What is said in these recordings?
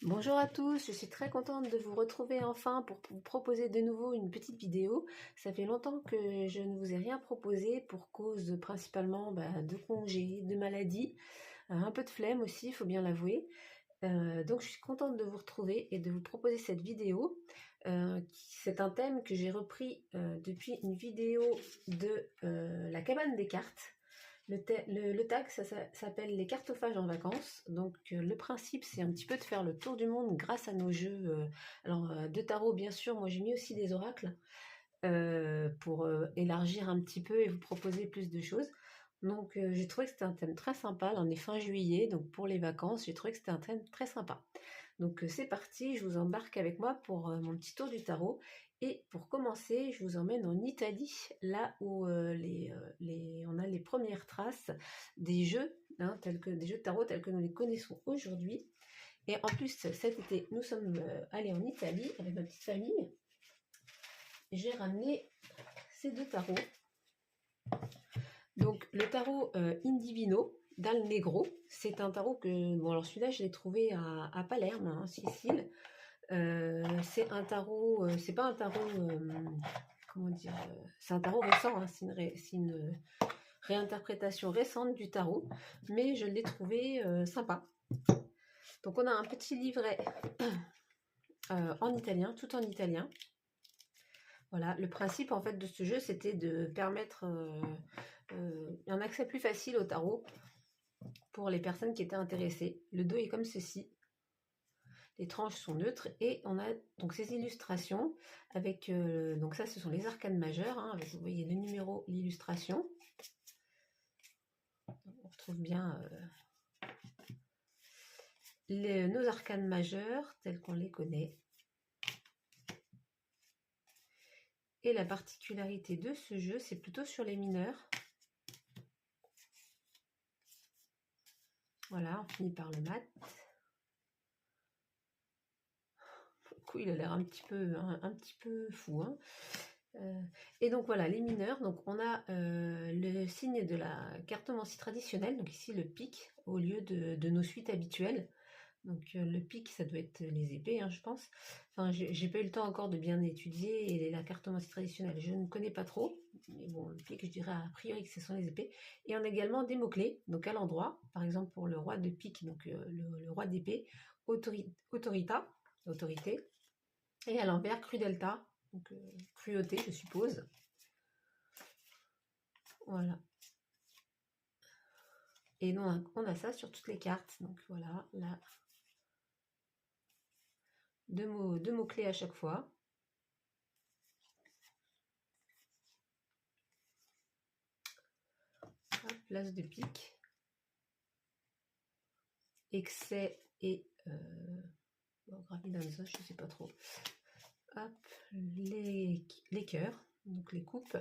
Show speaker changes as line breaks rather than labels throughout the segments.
Bonjour à tous, je suis très contente de vous retrouver enfin pour vous proposer de nouveau une petite vidéo. Ça fait longtemps que je ne vous ai rien proposé pour cause principalement de congés, de maladies, un peu de flemme aussi, il faut bien l'avouer. Donc je suis contente de vous retrouver et de vous proposer cette vidéo. C'est un thème que j'ai repris depuis une vidéo de la cabane des cartes. Le tag, ça s'appelle les cartophages en vacances. Donc le principe, c'est un petit peu de faire le tour du monde grâce à nos jeux. De tarot, bien sûr, moi j'ai mis aussi des oracles pour élargir un petit peu et vous proposer plus de choses. Donc j'ai trouvé que c'était un thème très sympa. Là, on est fin juillet, donc pour les vacances, j'ai trouvé que c'était un thème très sympa. Donc c'est parti, je vous embarque avec moi pour mon petit tour du tarot. Et pour commencer, je vous emmène en Italie, là où on a les premières traces des jeux, des jeux de tarot tels que nous les connaissons aujourd'hui. Et en plus, cet été, nous sommes allés en Italie avec ma petite famille. J'ai ramené ces deux tarots. Donc le tarot Indivino d'Al Negro, c'est un tarot que, bon alors celui-là je l'ai trouvé à Palerme, en Sicile. C'est un tarot, c'est pas un tarot, comment dire, c'est un tarot récent, hein, c'est une réinterprétation récente du tarot, mais je l'ai trouvé sympa. Donc on a un petit livret en italien, tout en italien. Voilà, le principe en fait de ce jeu, c'était de permettre un accès plus facile au tarot pour les personnes qui étaient intéressées. Le dos est comme ceci. Les tranches sont neutres et on a donc ces illustrations avec, donc ça ce sont les arcanes majeures, hein, avec, vous voyez le numéro, l'illustration. On retrouve bien nos arcanes majeures telles qu'on les connaît. Et la particularité de ce jeu, c'est plutôt sur les mineurs. Voilà, on finit par le mat. Du coup, il a l'air un petit peu fou, hein. Et donc voilà, les mineurs, donc on a le signe de la cartomancie traditionnelle, donc ici le pic au lieu de nos suites habituelles. Donc le pic, ça doit être les épées, hein, je pense. Enfin, j'ai pas eu le temps encore de bien étudier et la cartomancie traditionnelle, je ne connais pas trop. Mais bon, le pic, je dirais a priori que ce sont les épées. Et on a également des mots-clés, donc à l'endroit, par exemple pour le roi de pique, donc le roi d'épée, autorita, autorité, et à l'envers, crudelta, donc cruauté, je suppose. Voilà. Et donc, on a ça sur toutes les cartes. Donc voilà, là, deux mots-clés à chaque fois. Hop, place de pique. Excès et gravidanza, je ne sais pas trop. Hop, les cœurs, donc les coupes.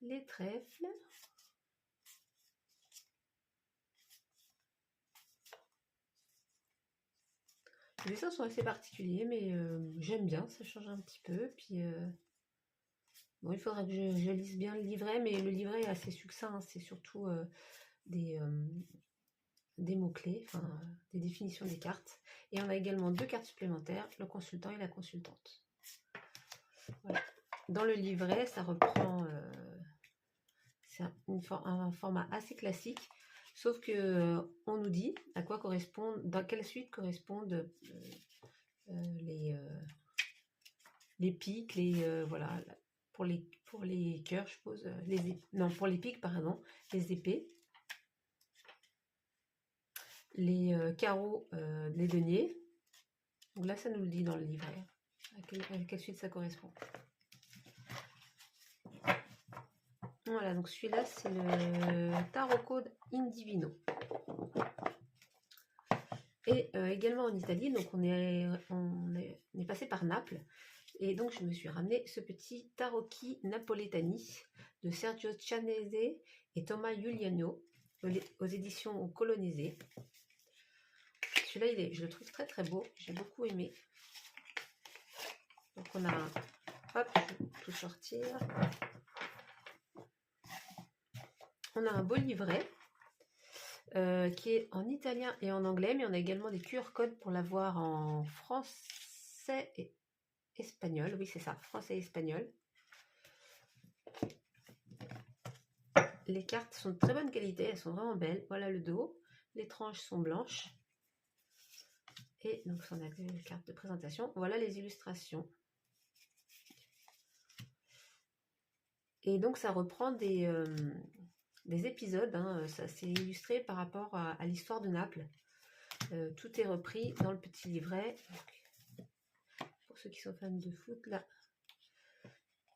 Les trèfles. Les dessins sont assez particuliers, mais j'aime bien, ça change un petit peu. Puis bon, il faudra que je lise bien le livret, mais le livret est assez succinct, hein, c'est surtout des mots-clés, enfin des définitions des cartes. Et on a également deux cartes supplémentaires, le consultant et la consultante. Voilà. Dans le livret, ça reprend, c'est un format assez classique, sauf que on nous dit à quoi correspondent, dans quelle suite correspondent les piques, voilà, pour les cœurs, je suppose, non, pour les piques, pardon, les épées, les carreaux, les deniers. Donc là, ça nous le dit dans le livret, à quelle suite ça correspond. Voilà, donc celui-là, c'est le Tarot Code Indivino. Et également en Italie, donc on est passé par Naples. Et donc je me suis ramené ce petit Tarocchi Napoletani de Sergio Cianese et Thomas Giuliano aux éditions Colonisées. Celui-là, je le trouve très très beau, j'ai beaucoup aimé. Donc on a, hop, je vais tout sortir. On a un beau livret qui est en italien et en anglais, mais on a également des QR codes pour l'avoir en français et espagnol. Oui, c'est ça, français et espagnol. Les cartes sont de très bonne qualité, elles sont vraiment belles. Voilà le dos, les tranches sont blanches. Et donc, on a vu les cartes de présentation. Voilà les illustrations. Et donc, ça reprend des épisodes. Hein. Ça c'est illustré par rapport à l'histoire de Naples. Tout est repris dans le petit livret. Donc, pour ceux qui sont fans de foot, là.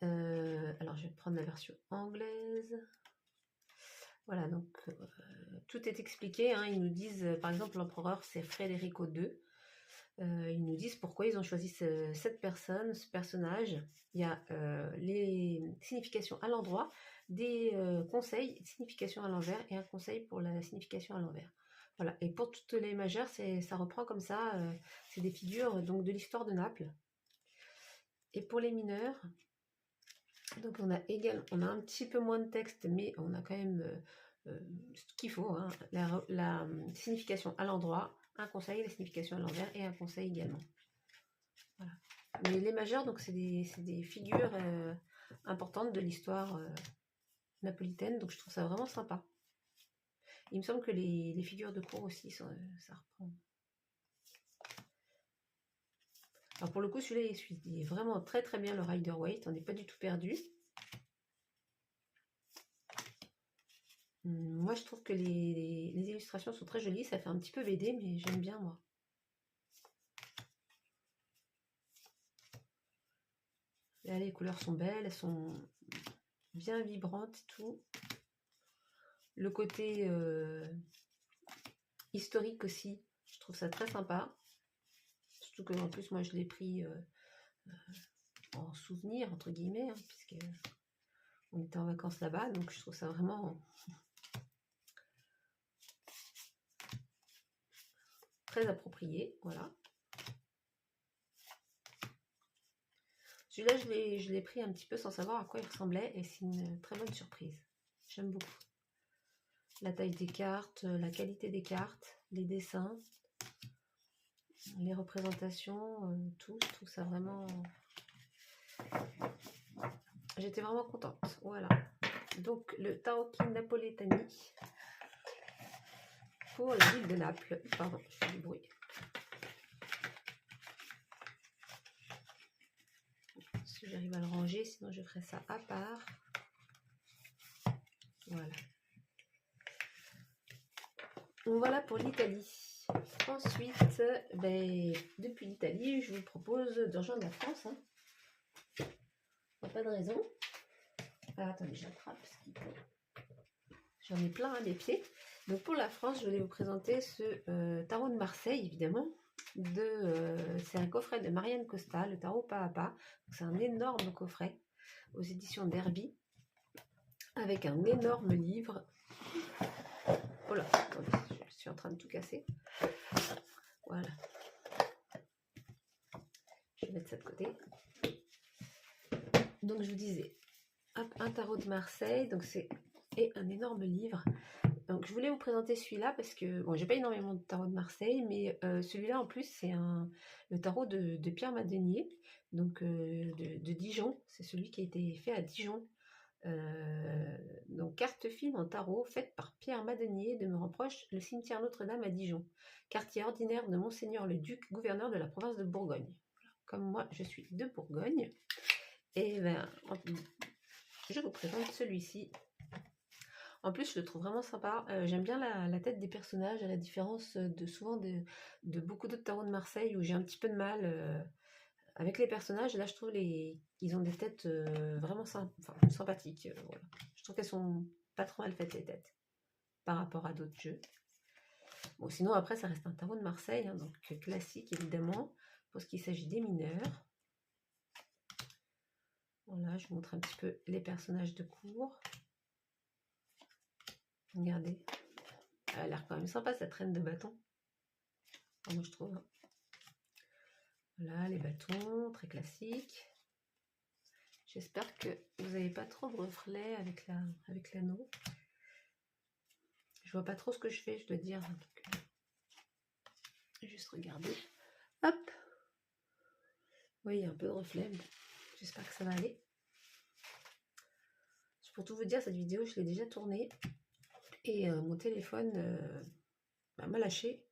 Alors, je vais prendre la version anglaise. Voilà, donc tout est expliqué. Hein. Ils nous disent, par exemple, l'empereur, c'est Federico II. Ils nous disent pourquoi ils ont choisi cette personne, ce personnage. Il y a les significations à l'endroit, des conseils, significations à l'envers et un conseil pour la signification à l'envers. Voilà. Et pour toutes les majeures, ça reprend comme ça. C'est des figures donc de l'histoire de Naples. Et pour les mineurs, donc on a un petit peu moins de texte, mais on a quand même ce qu'il faut. Hein, la signification à l'endroit, un conseil, la signification à l'envers et un conseil également. Voilà. Mais les majeurs, donc c'est des figures importantes de l'histoire napolitaine, donc je trouve ça vraiment sympa. Il me semble que les figures de cour aussi, ça reprend. Alors pour le coup, celui-là, il est vraiment très très bien le Rider-Waite, on n'est pas du tout perdu. Moi, je trouve que les illustrations sont très jolies, ça fait un petit peu BD, mais j'aime bien moi. Là, les couleurs sont belles, elles sont bien vibrantes et tout. Le côté historique aussi, je trouve ça très sympa. Surtout que en plus, moi, je l'ai pris en souvenir, entre guillemets, hein, puisque on était en vacances là-bas, donc je trouve ça vraiment très approprié. Voilà. Celui-là, je l'ai pris un petit peu sans savoir à quoi il ressemblait, et c'est une très bonne surprise. J'aime beaucoup. La taille des cartes, la qualité des cartes, les dessins, les représentations, tout, je trouve ça vraiment... J'étais vraiment contente. Voilà. Donc, le Tarocchi Napoletani pour la ville de Naples. Pardon, je fais du bruit. Si j'arrive à le ranger, sinon je ferai ça à part. Voilà. Donc voilà pour l'Italie. Ensuite, depuis l'Italie, je vous propose de rejoindre la France. Hein. Il n'y a pas de raison. Alors, attendez, j'attrape ce qu'il faut. J'en ai plein à mes pieds. Donc pour la France, je voulais vous présenter ce tarot de Marseille, évidemment. C'est un coffret de Marianne Costa, le tarot pas à pas. C'est un énorme coffret aux éditions Derby, avec un énorme livre. Oh là, attendez, je suis en train de tout casser. Voilà. Je vais mettre ça de côté. Donc je vous disais, un tarot de Marseille, donc c'est un énorme livre. Donc je voulais vous présenter celui-là parce que, bon, j'ai pas énormément de tarot de Marseille, mais celui-là en plus c'est le tarot de Pierre Madenier, donc de Dijon. C'est celui qui a été fait à Dijon. Donc carte fine en tarot faite par Pierre Madenier, demeurant proche le cimetière Notre-Dame à Dijon, quartier ordinaire de Monseigneur le Duc, gouverneur de la province de Bourgogne. Comme moi je suis de Bourgogne, et je vous présente celui-ci. En plus, je le trouve vraiment sympa. J'aime bien la tête des personnages, à la différence souvent de beaucoup d'autres tarots de Marseille où j'ai un petit peu de mal avec les personnages. Là, je trouve ils ont des têtes vraiment sympathiques. Voilà. Je trouve qu'elles sont pas trop mal faites, les têtes, par rapport à d'autres jeux. Bon, sinon, après, ça reste un tarot de Marseille, hein, donc classique, évidemment, pour ce qui s'agit des mineurs. Voilà, je vous montre un petit peu les personnages de cours. Regardez, elle a l'air quand même sympa, cette reine de bâton. Moi, je trouve. Voilà, les bâtons, très classiques. J'espère que vous n'avez pas trop de reflets avec l'anneau. Je vois pas trop ce que je fais, je dois dire. Donc, juste regarder. Hop! Oui, il y a un peu de reflet, mais j'espère que ça va aller. Pour tout vous dire, cette vidéo, je l'ai déjà tournée. Et mon téléphone m'a lâché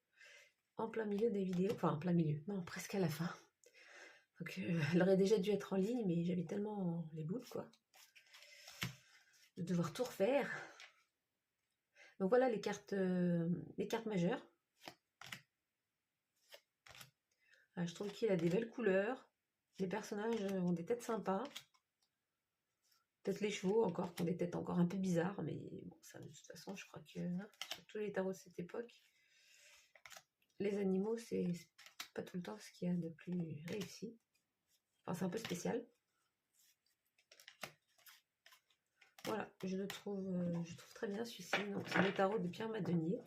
en plein milieu des vidéos. Enfin, en plein milieu, non, presque à la fin. Donc, elle aurait déjà dû être en ligne, mais j'avais tellement les boules, quoi, de devoir tout refaire. Donc voilà les cartes majeures. Je trouve qu'il a des belles couleurs. Les personnages ont des têtes sympas. Peut-être les chevaux encore, qui ont des têtes encore un peu bizarres, mais bon, ça, de toute façon, je crois que sur tous les tarots de cette époque, les animaux, c'est pas tout le temps ce qu'il y a de plus réussi. Enfin, c'est un peu spécial. Voilà, je trouve très bien celui-ci. Donc, c'est le tarot de Pierre Madenier.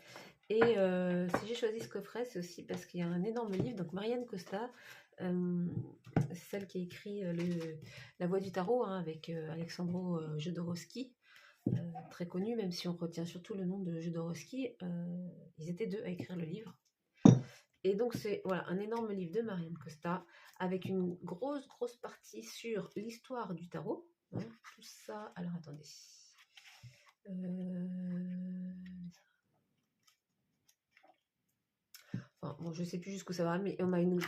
Et si j'ai choisi ce coffret, c'est aussi parce qu'il y a un énorme livre. Donc, Marianne Costa, c'est celle qui a écrit La Voix du Tarot, hein, avec Alexandro Jodorowsky, très connu, même si on retient surtout le nom de Jodorowsky. Ils étaient deux à écrire le livre. Et donc, c'est voilà, un énorme livre de Marianne Costa, avec une grosse partie sur l'histoire du tarot. Hein, tout ça, alors attendez. Enfin, bon, je ne sais plus jusqu'où ça va, mais on a une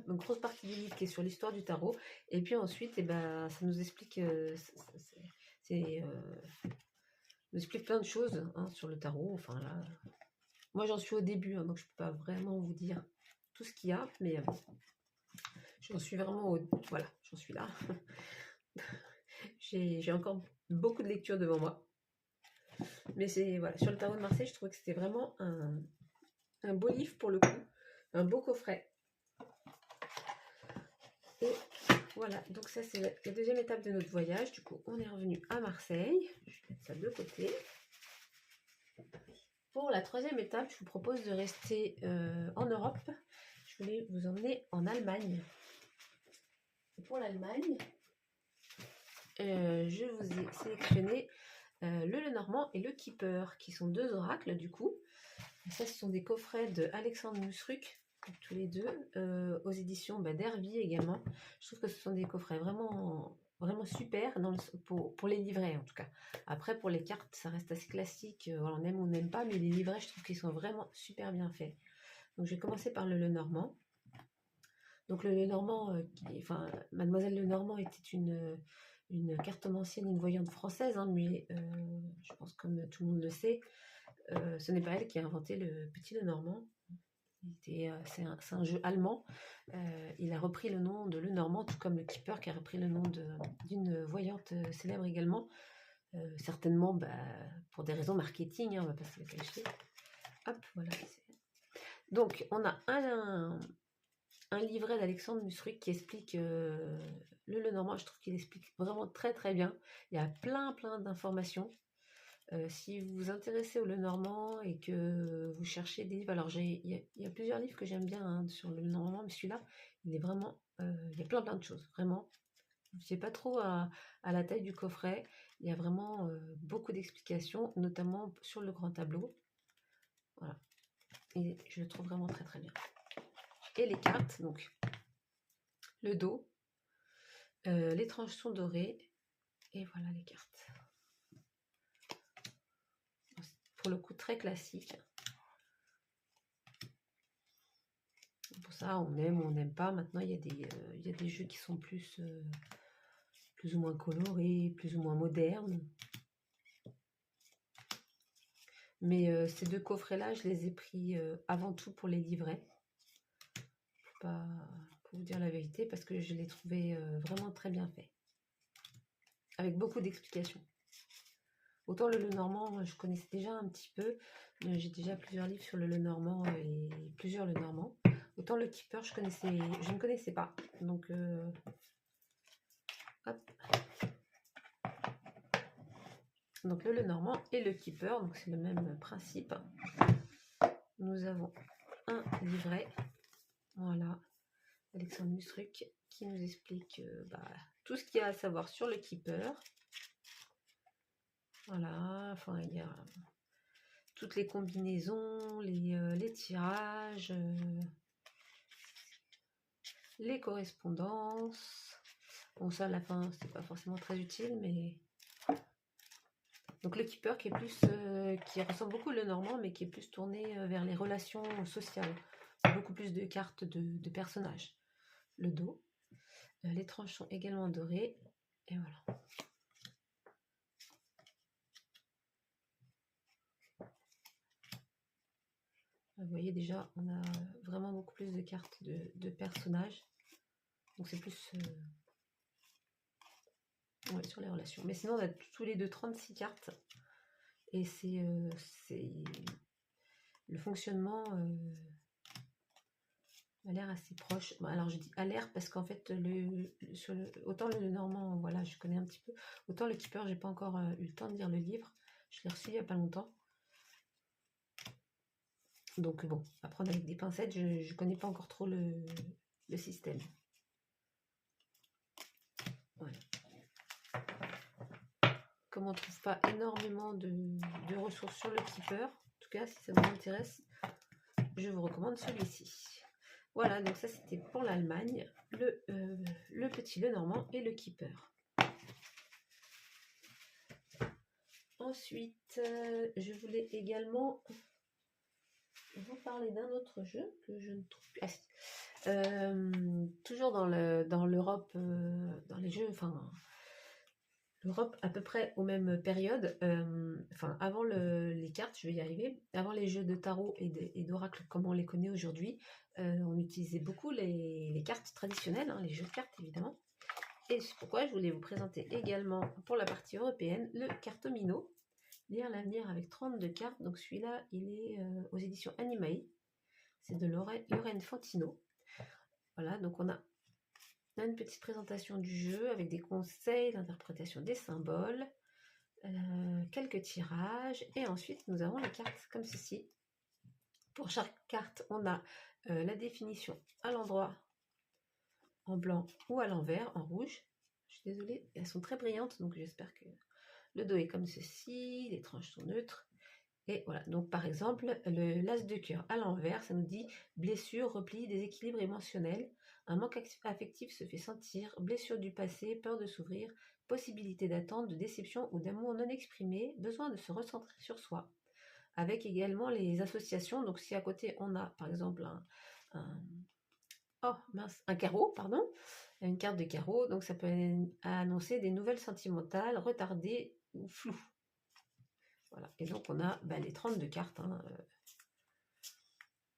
grosse partie du livre qui est sur l'histoire du tarot. Et puis ensuite, eh ben, ça nous explique, nous explique plein de choses, hein, sur le tarot. Enfin, là, moi, j'en suis au début, hein, donc je ne peux pas vraiment vous dire tout ce qu'il y a, mais j'en suis vraiment voilà, j'en suis là. J'ai encore beaucoup de lectures devant moi. Mais c'est voilà, sur le tarot de Marseille, je trouvais que c'était vraiment un beau livre pour le coup, un beau coffret. Et voilà, donc ça c'est la deuxième étape de notre voyage. Du coup, on est revenu à Marseille. Je vais mettre ça de côté. Pour la troisième étape, je vous propose de rester en Europe. Je voulais vous emmener en Allemagne. Et pour l'Allemagne, je vous ai sélectionné le Lenormand et le Keeper, qui sont deux oracles du coup. Et ça, ce sont des coffrets de Alexandre Musruc, tous les deux, aux éditions d'Hervy également. Je trouve que ce sont des coffrets vraiment super pour les livrets en tout cas. Après, pour les cartes, ça reste assez classique. On aime ou on n'aime pas, mais les livrets, je trouve qu'ils sont vraiment super bien faits. Donc, je vais commencer par le Lenormand. Donc, le Lenormand, Mademoiselle Lenormand était une cartomancienne, une voyante française, hein, mais je pense comme tout le monde le sait, ce n'est pas elle qui a inventé le petit Lenormand. C'est un jeu allemand. Il a repris le nom de Lenormand, tout comme le Keeper qui a repris le nom d'une voyante célèbre également. Certainement pour des raisons marketing, hein, on va pas se le cacher. Hop, voilà. Donc, on a un livret d'Alexandre Musruc qui explique le Lenormand. Je trouve qu'il explique vraiment très très bien. Il y a plein d'informations. Si vous vous intéressez au Lenormand et que vous cherchez des livres, alors il y a plusieurs livres que j'aime bien, hein, sur le Lenormand, mais celui-là, il est vraiment, il y a plein de choses, vraiment. Je ne sais pas trop à la taille du coffret, il y a vraiment beaucoup d'explications, notamment sur le grand tableau. Voilà, et je le trouve vraiment très très bien. Et les cartes, donc le dos, les tranches sont dorées, et voilà les cartes. Pour le coup, très classique. Pour ça, on aime ou on n'aime pas. Maintenant, il y a des jeux qui sont plus ou moins colorés, plus ou moins modernes. Mais ces deux coffrets-là, je les ai pris avant tout pour les livrets. Pour vous dire la vérité, parce que je les trouvais vraiment très bien faits. Avec beaucoup d'explications. Autant le Lenormand, je connaissais déjà un petit peu. J'ai déjà plusieurs livres sur le Lenormand et plusieurs Lenormand. Autant le Keeper, je ne connaissais pas. Donc, hop. Donc le Lenormand et le Keeper, donc c'est le même principe. Nous avons un livret. Voilà. Alexandre Mustruc, qui nous explique tout ce qu'il y a à savoir sur le keeper. Voilà, enfin il y a toutes les combinaisons, les tirages, les correspondances. Bon, ça à la fin c'est pas forcément très utile, mais donc le keeper qui est plus qui ressemble beaucoup au Lenormand, mais qui est plus tourné vers les relations sociales. Beaucoup plus de cartes de personnages. Le dos. Les tranches sont également dorées. Et voilà. Vous voyez déjà, on a vraiment beaucoup plus de cartes de personnages. Donc c'est plus sur les relations. Mais sinon, on a tous les deux 36 cartes. Et c'est le fonctionnement a l'air assez proche. Bon, alors je dis a l'air parce qu'en fait, autant le Normand, voilà, je connais un petit peu. Autant le Keeper, j'ai pas encore eu le temps de lire le livre. Je l'ai reçu il n'y a pas longtemps. Donc bon, à prendre avec des pincettes, je ne connais pas encore trop le système. Voilà. Comme on ne trouve pas énormément de ressources sur le Keeper, en tout cas si ça vous intéresse, je vous recommande celui-ci. Voilà, donc ça c'était pour l'Allemagne, le petit Lenormand et le Keeper. Ensuite, je voulais également vous parler d'un autre jeu que je ne trouve plus. Toujours dans l'Europe, dans les jeux, enfin l'Europe à peu près aux mêmes périodes, enfin avant les cartes, je vais y arriver, avant les jeux de tarot et d'oracle comme on les connaît aujourd'hui, on utilisait beaucoup les cartes traditionnelles, hein, les jeux de cartes évidemment. Et c'est pourquoi je voulais vous présenter également pour la partie européenne le Cartomino. Lire l'avenir avec 32 cartes. Donc celui-là, il est aux éditions Animae. C'est de Lorraine Fantino. Voilà, donc on a une petite présentation du jeu avec des conseils d'interprétation des symboles, quelques tirages, et ensuite nous avons les cartes comme ceci. Pour chaque carte, on a la définition à l'endroit en blanc ou à l'envers en rouge. Je suis désolée, elles sont très brillantes, donc j'espère que le dos est comme ceci, les tranches sont neutres. Et voilà, donc par exemple, le l'as de cœur à l'envers, ça nous dit blessure, repli, déséquilibre émotionnel, un manque affectif se fait sentir, blessure du passé, peur de s'ouvrir, possibilité d'attente, de déception ou d'amour non exprimé, besoin de se recentrer sur soi. Avec également les associations, donc si à côté on a par exemple un carreau, pardon, une carte de carreau, donc ça peut annoncer des nouvelles sentimentales, retardées ou floues. Voilà. Et donc on a les 32 cartes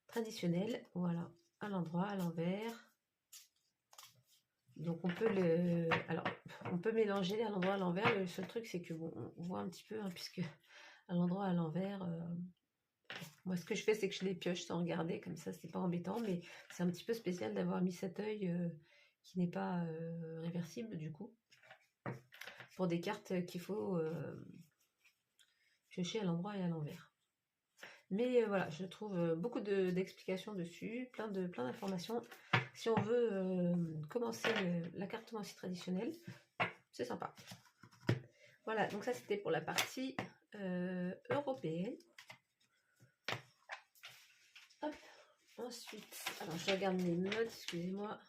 traditionnelles, voilà, à l'endroit, à l'envers. Donc on peut mélanger à l'endroit, à l'envers. Le seul truc c'est que bon, on voit un petit peu, hein, puisque à l'endroit, à l'envers, moi ce que je fais c'est que je les pioche sans regarder, comme ça c'est pas embêtant, mais c'est un petit peu spécial d'avoir mis cet œil qui n'est pas réversible du coup, pour des cartes qu'il faut piocher à l'endroit et à l'envers. Mais voilà, je trouve beaucoup d'explications dessus, plein d'informations. Si on veut commencer la cartomancie traditionnelle, c'est sympa. Voilà, donc ça c'était pour la partie européenne. Hop. Ensuite, alors je regarde mes notes, excusez-moi.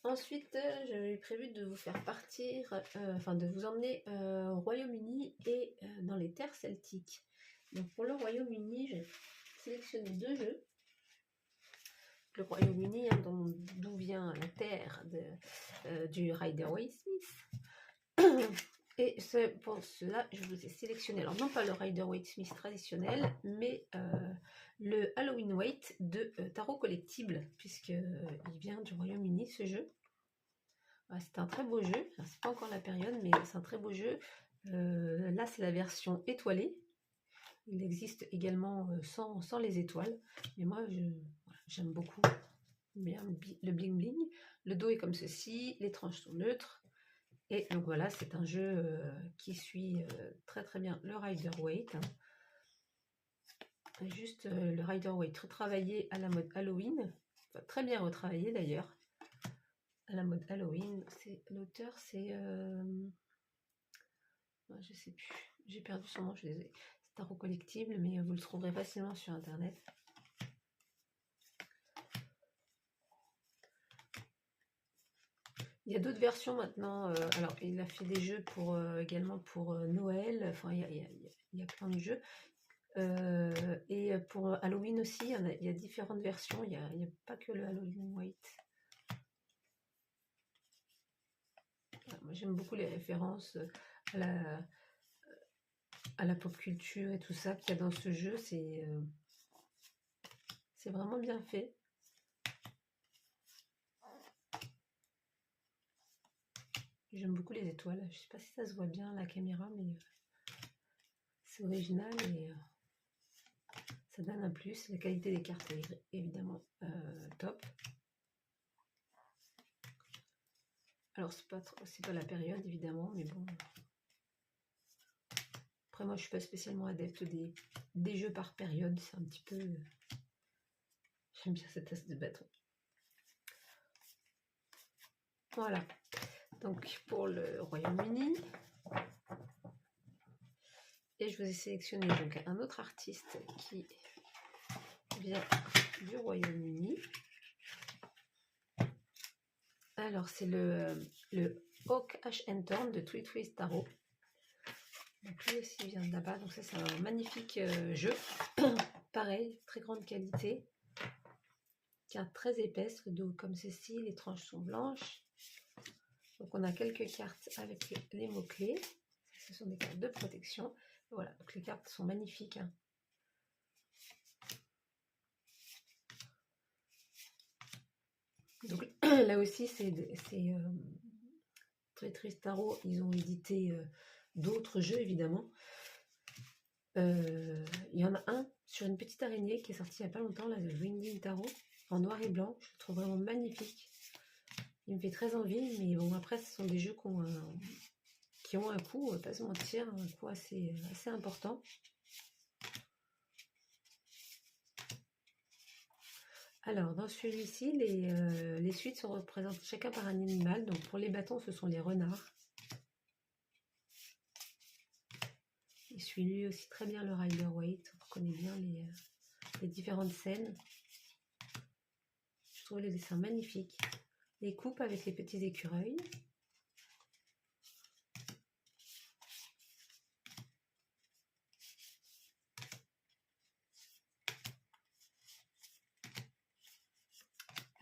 Ensuite, j'avais prévu de vous faire partir, de vous emmener au Royaume-Uni et dans les terres celtiques. Donc pour le Royaume-Uni, j'ai sélectionné 2 jeux. Le Royaume-Uni, hein, d'où vient la terre du Rider-Waite-Smith. Et pour cela, je vous ai sélectionné, alors non pas le Rider-Waite-Smith traditionnel, mais le Halloween Waite de Tarot Collectible, puisqu'il vient du Royaume-Uni, ce jeu. C'est un très beau jeu, c'est pas encore la période, mais c'est un très beau jeu. Là, c'est la version étoilée. Il existe également sans les étoiles, mais moi, j'aime beaucoup bien le bling bling. Le dos est comme ceci, les tranches sont neutres. Et donc voilà, c'est un jeu qui suit très très bien le Rider-Waite. Juste le Rider-Waite retravaillé à la mode Halloween. très bien retravaillé d'ailleurs, à la mode Halloween. L'auteur, c'est... je sais plus, j'ai perdu son nom, je suis désolée. C'est un collectible, mais vous le trouverez facilement sur internet. Il y a d'autres versions maintenant. Alors, il a fait des jeux pour également pour Noël. Enfin, il y a plein de jeux. Et pour Halloween aussi, il y a différentes versions. Il n'y a pas que le Halloween White. Voilà, moi, j'aime beaucoup les références à la pop culture et tout ça qu'il y a dans ce jeu. C'est vraiment bien fait. J'aime beaucoup les étoiles. Je sais pas si ça se voit bien à la caméra, mais c'est original et ça donne un plus. La qualité des cartes est évidemment top. Alors c'est pas la période évidemment, mais bon. Après moi je suis pas spécialement adepte des jeux par période. C'est un petit peu. J'aime bien cette tasse de bâton. Voilà. Donc pour le Royaume-Uni. Et je vous ai sélectionné donc un autre artiste qui vient du Royaume-Uni. Alors c'est le Hawk Ash Thorn de Tweet Twist Tarot. Donc lui aussi vient de là-bas. Donc ça c'est un magnifique jeu. Pareil, très grande qualité. Carte très épaisse, le dos comme ceci, les tranches sont blanches. Donc on a quelques cartes avec les mots-clés. Ce sont des cartes de protection. Voilà, donc les cartes sont magnifiques. Hein. Donc là aussi, c'est Très Triste Tarot. Ils ont édité d'autres jeux, évidemment. Il y en a un sur une petite araignée qui est sorti il n'y a pas longtemps, là, le Winging Tarot, en noir et blanc. Je le trouve vraiment magnifique. Il me fait très envie, mais bon, après, ce sont des jeux qui ont un coût, on va pas se mentir, un coût assez important. Alors, dans celui-ci, les suites sont représentées chacun par un animal. Donc, pour les bâtons, ce sont les renards. Il suit lui aussi très bien le Rider-Waite. On reconnaît bien les différentes scènes. Je trouve les dessins magnifiques. Les coupes avec les petits écureuils.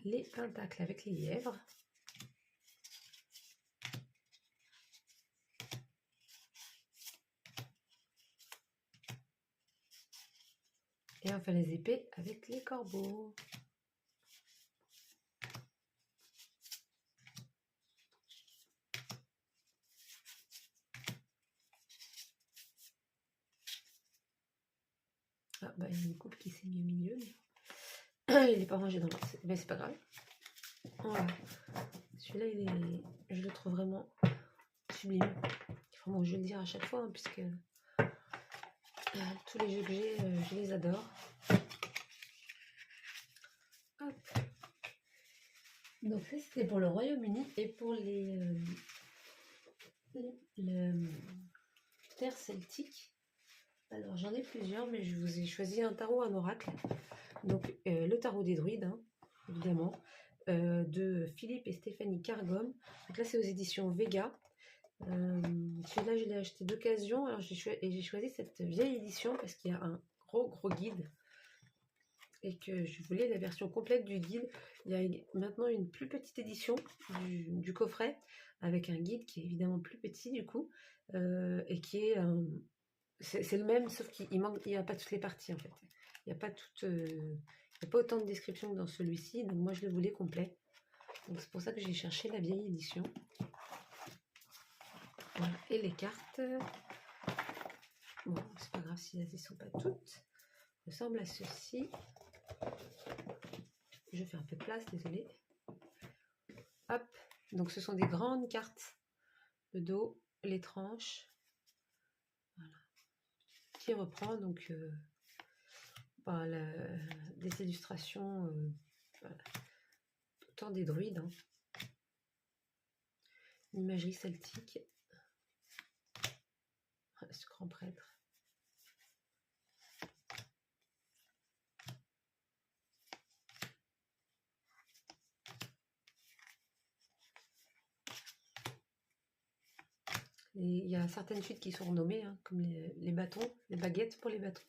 Les pentacles avec les lièvres. Et enfin les épées avec les corbeaux. Ah bah il y a une coupe qui s'est mise au milieu. Mais... il n'est pas rangé dans l'ordre, mais c'est pas grave. Voilà. Celui-là, je le trouve vraiment sublime. Enfin, bon, je vais le dire à chaque fois, hein, puisque tous les jeux que j'ai, je les adore. Hop. Donc ça, c'était pour le Royaume-Uni et pour le terre celtique. Alors, j'en ai plusieurs, mais je vous ai choisi un tarot, un oracle. Donc, le tarot des druides, hein, évidemment, de Philippe et Stéphanie Cargom. Donc là, c'est aux éditions Vega. Celui-là, je l'ai acheté d'occasion. Alors, j'ai choisi cette vieille édition parce qu'il y a un gros guide et que je voulais la version complète du guide. Il y a maintenant une plus petite édition du coffret avec un guide qui est évidemment plus petit du coup et qui est... c'est le même, sauf qu'il n'y a pas toutes les parties en fait. Il n'y a pas autant de descriptions que dans celui-ci, donc moi je le voulais complet. Donc c'est pour ça que j'ai cherché la vieille édition. Voilà. Et les cartes, bon, c'est pas grave si elles ne sont pas toutes, ressemblent à ceci. Je fais un peu de place, désolée. Hop, donc ce sont des grandes cartes, le dos, les tranches, voilà, qui reprend donc des illustrations voilà. Autant des druides, hein. L'imagerie celtique. Ce grand prêtre. Et il y a certaines suites qui sont renommées, hein, comme les bâtons, les baguettes pour les bâtons.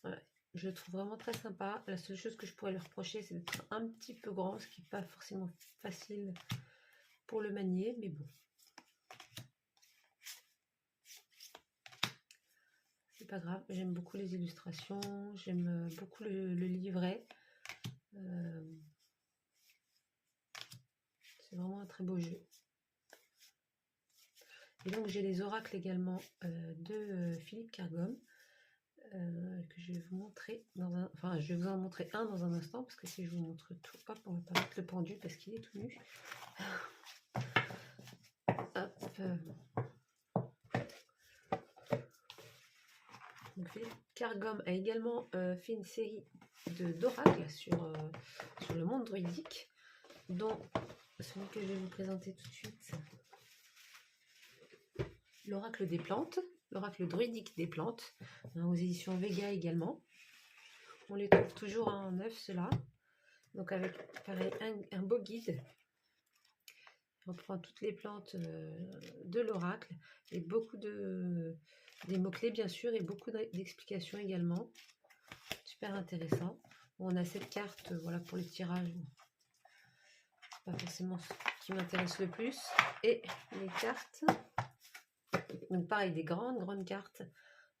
Voilà. Je le trouve vraiment très sympa. La seule chose que je pourrais lui reprocher, c'est d'être un petit peu grand, ce qui n'est pas forcément facile pour le manier, mais bon. C'est pas grave, j'aime beaucoup les illustrations, j'aime beaucoup le livret. C'est vraiment un très beau jeu. Et donc j'ai les oracles également de Philippe Kergom, que je vais vous montrer dans un. Enfin, je vais vous en montrer un dans un instant, parce que si je vous montre tout, hop, on va pas mettre le pendu parce qu'il est tout nu. Hop. Donc Philippe Kergom a également fait une série d'oracles sur le monde druidique, dont celui que je vais vous présenter tout de suite, l'oracle des plantes, l'oracle druidique des plantes, hein, aux éditions Vega également. On les trouve toujours en neuf, ceux-là. Donc avec pareil un beau guide. On reprend toutes les plantes de l'oracle et beaucoup des mots-clés bien sûr et beaucoup d'explications également. Super intéressant. On a cette carte voilà, pour le tirage. Pas forcément ce qui m'intéresse le plus. Et les cartes. Donc pareil, des grandes cartes.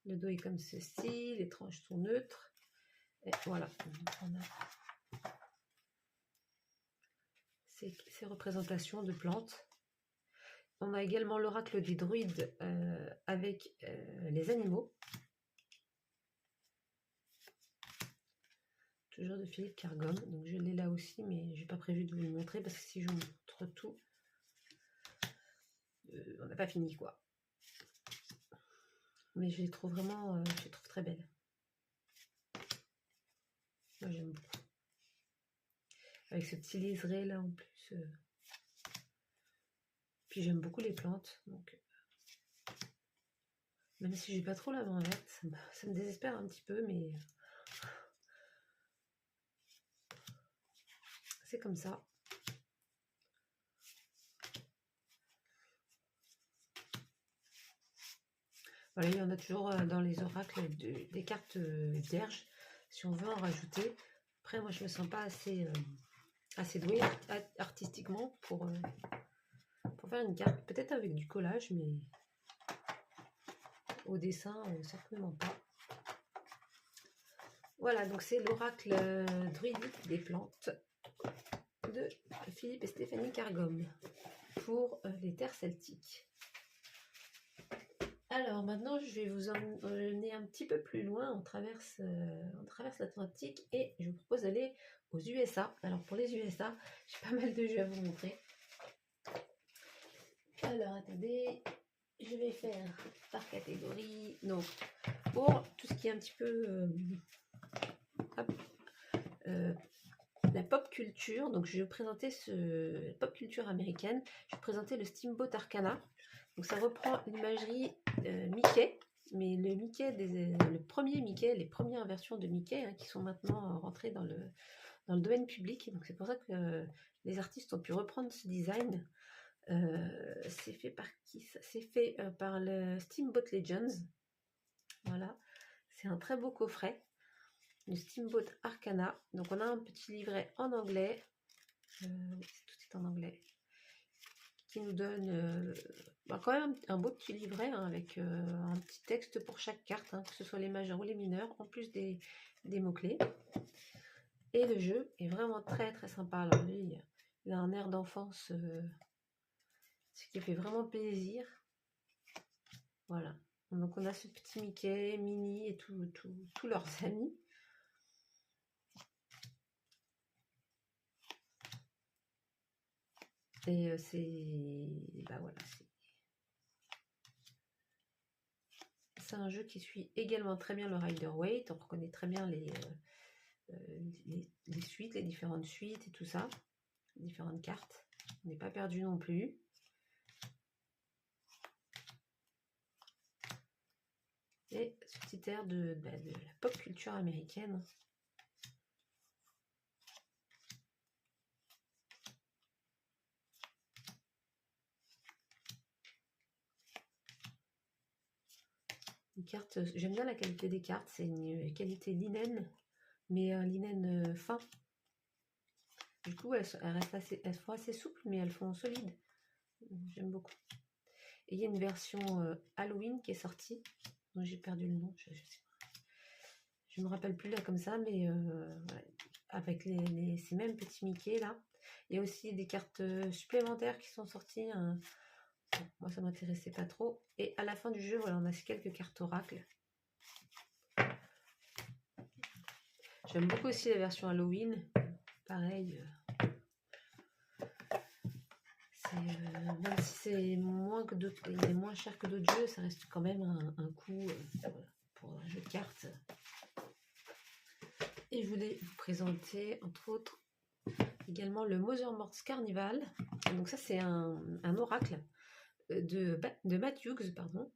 Le dos est comme ceci, les tranches sont neutres. Et voilà. On a ces représentations de plantes. On a également l'oracle des druides avec les animaux. Toujours de Philippe Kergom. Donc je l'ai là aussi, mais j'ai pas prévu de vous le montrer parce que si je vous montre tout, on n'a pas fini quoi. Mais je les trouve vraiment, je les trouve très belles. Moi j'aime beaucoup. Avec ce petit liseré là en plus. Puis j'aime beaucoup les plantes, donc même si j'ai pas trop la main verte, ça me désespère un petit peu, mais c'est comme ça. Voilà, il y en a toujours dans les oracles des cartes vierges, si on veut en rajouter. Après, moi, je me sens pas assez douée artistiquement pour faire une carte. Peut-être avec du collage, mais au dessin, certainement pas. Voilà, donc c'est l'oracle druidique des plantes de Philippe et Stéphanie Kergom pour les terres celtiques. Alors maintenant, je vais vous emmener un petit peu plus loin. On traverse l'Atlantique et je vous propose d'aller aux USA. Alors pour les USA, j'ai pas mal de jeux à vous montrer. Alors attendez, je vais faire par catégorie. Donc pour tout ce qui est un petit peu la pop culture, donc je vais vous présenter la pop culture américaine. Je vais vous présenter le Steamboat Arcana. Donc ça reprend l'imagerie Mickey, mais le Mickey le premier Mickey, les premières versions de Mickey qui sont maintenant rentrées dans le domaine public. Donc c'est pour ça que les artistes ont pu reprendre ce design. C'est fait par qui ça? C'est fait par le Steamboat Legends. Voilà, c'est un très beau coffret. Le Steamboat Arcana. Donc on a un petit livret en anglais. Tout est en anglais. Qui nous donne quand même un beau petit livret avec un petit texte pour chaque carte, que ce soit les majeurs ou les mineurs, en plus des mots-clés. Et le jeu est vraiment très très sympa. Alors lui, il a un air d'enfance, ce qui fait vraiment plaisir. Voilà. Donc on a ce petit Mickey, Minnie et tous leurs amis. Et c'est... Bah voilà, c'est un jeu qui suit également très bien le Rider-Waite. On reconnaît très bien les suites, les différentes suites et tout ça, les différentes cartes. On n'est pas perdu non plus. Et ce petit air de la pop culture américaine. Les cartes, j'aime bien la qualité des cartes, c'est une qualité linen, mais un linen fin. Du coup, elles font assez souples, mais elles font solides. J'aime beaucoup. Et il y a une version Halloween qui est sortie, dont j'ai perdu le nom, je me rappelle plus là comme ça, mais ouais, avec ces mêmes petits Mickey là. Il y a aussi des cartes supplémentaires qui sont sorties. Bon, moi, ça m'intéressait pas trop. Et à la fin du jeu, voilà, on a quelques cartes oracle. J'aime beaucoup aussi la version Halloween. Pareil. Même si c'est moins que d'autres, il est moins cher que d'autres jeux, ça reste quand même un coût voilà, pour un jeu de cartes. Et je voulais vous présenter, entre autres, également le Mothermorts Carnival. Donc ça, c'est un oracle de Matt Hughes, pardon.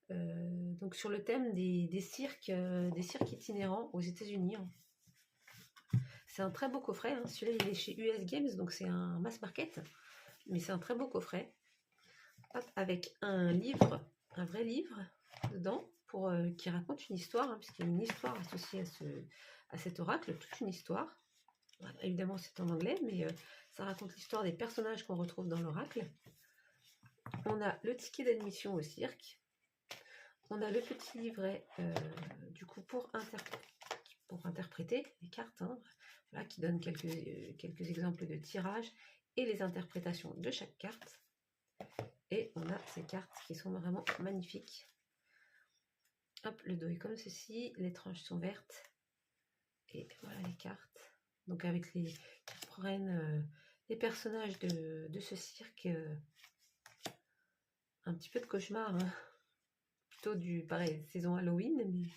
Donc sur le thème des cirques itinérants aux États-Unis. C'est un très beau coffret. Hein. Celui-là, il est chez US Games, donc c'est un mass market. Mais c'est un très beau coffret. Hop, avec un livre, un vrai livre dedans, qui raconte une histoire, hein, puisqu'il y a une histoire associée à cet oracle, toute une histoire. Voilà, évidemment, c'est en anglais, mais ça raconte l'histoire des personnages qu'on retrouve dans l'oracle. On a le ticket d'admission au cirque. On a le petit livret, du coup, pour interpréter les cartes, hein, voilà, qui donne quelques exemples de tirage et les interprétations de chaque carte. Et on a ces cartes qui sont vraiment magnifiques. Hop, le dos est comme ceci, les tranches sont vertes. Et voilà les cartes. Donc avec qui prennent les personnages de ce cirque. Un petit peu de cauchemar. Hein. Plutôt pareil, saison Halloween. Mais...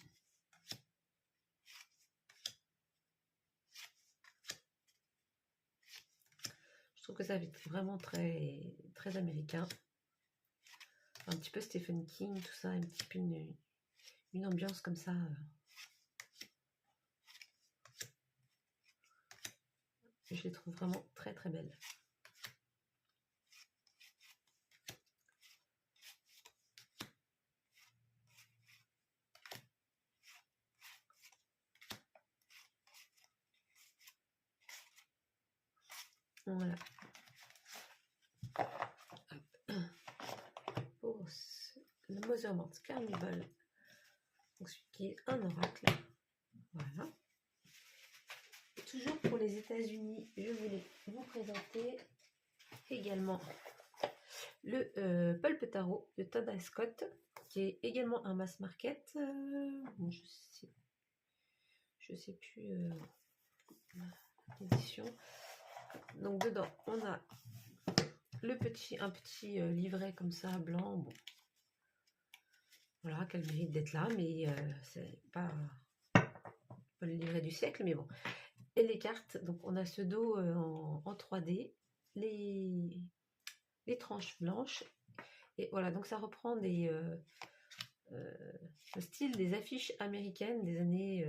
je trouve que ça fait vraiment très, très américain. Un petit peu Stephen King, tout ça, un petit peu une ambiance comme ça. Je les trouve vraiment très très belles. Voilà. Pour le Mothermorts Carnival, donc celui qui est un oracle. Voilà. Et toujours pour les États-Unis, je voulais vous présenter également le Pulp Tarot de Todd Scott, qui est également un mass market. Bon, je sais plus l'édition. Donc dedans, on a un petit livret comme ça, blanc. Bon. Voilà, qu'elle mérite d'être là, mais c'est pas le livret du siècle, mais bon. Et les cartes, donc on a ce dos en 3D, les tranches blanches. Et voilà, donc ça reprend le style des affiches américaines des années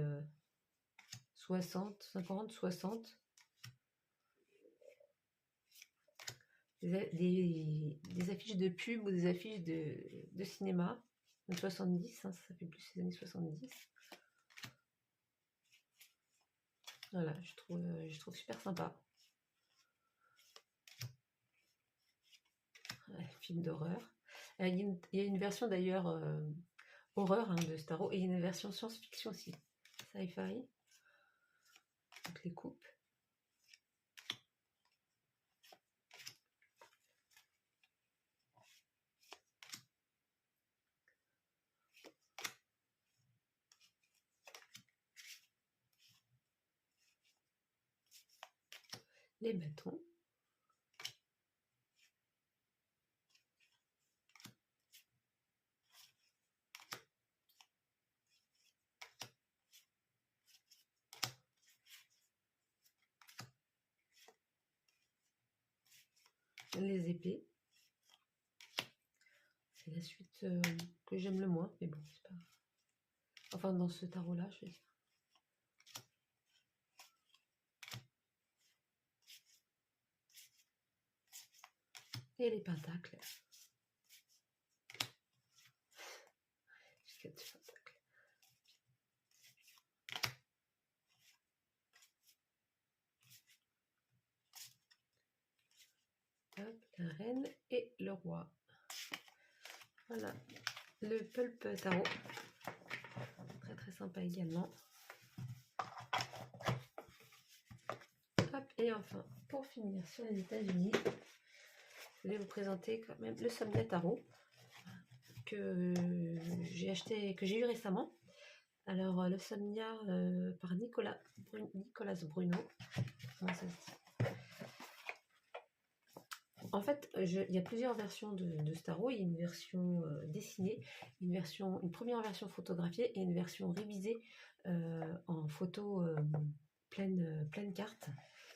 60, 50, 60. Des affiches de pub ou des affiches de cinéma, de 70, hein, ça fait plus les années 70. Voilà, je trouve super sympa. Ouais, film d'horreur. Il y a une version d'ailleurs horreur hein, de Starro et il y a une version science-fiction aussi, sci-fi. Donc les coupes. Les bâtons. les épées. C'est la suite que j'aime le moins, mais bon, c'est pas... Enfin, dans ce tarot-là, je veux dire. Et les pentacles. J'ai 4 pentacles. Hop, la reine et le roi. Voilà, le Pulp Tarot. Très très sympa également. Hop, et enfin, pour finir sur les États-Unis, je vais vous présenter quand même le Somnia Tarot que j'ai acheté, que j'ai eu récemment. Alors, le Somnia par Nicolas Bruno. Comment ça se dit ? En fait, il y a plusieurs versions de ce tarot. Il y a une version dessinée, une première version photographiée et une version révisée en photo pleine carte.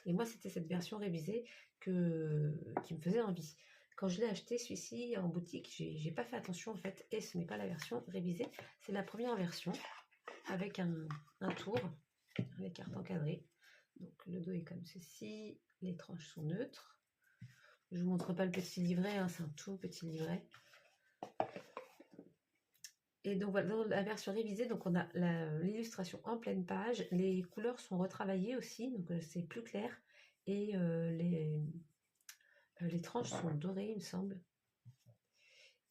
Et moi, c'était cette version révisée qui me faisait envie. Quand je l'ai acheté, celui-ci, en boutique, j'ai pas fait attention en fait. Et ce n'est pas la version révisée, c'est la première version avec un tour, avec carte encadrée. Donc le dos est comme ceci, les tranches sont neutres. Je vous montre pas le petit livret, hein, c'est un tout petit livret. Et donc voilà, dans la version révisée, donc on a l'illustration en pleine page. Les couleurs sont retravaillées aussi, donc c'est plus clair. Et les tranches sont dorées, il me semble.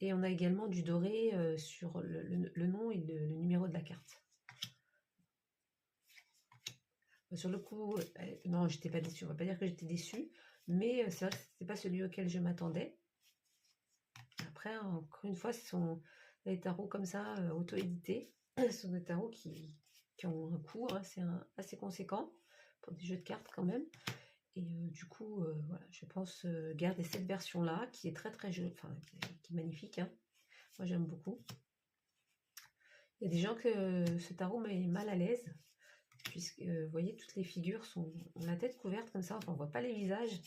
Et on a également du doré sur le nom et le numéro de la carte. Sur le coup, non, j'étais pas déçue. On va pas dire que j'étais déçue, mais c'est vrai que c'était pas celui auquel je m'attendais. Après, encore une fois, ce sont des tarots comme ça, auto-édités. Ce sont des tarots qui ont un coût assez conséquent pour des jeux de cartes quand même. Et du coup, voilà, je pense garder cette version-là qui est très très jolie, enfin qui est magnifique. Hein. Moi, j'aime beaucoup. Il y a des gens que ce tarot met mal à l'aise, puisque vous voyez, toutes les figures ont la tête couverte comme ça, enfin on voit pas les visages,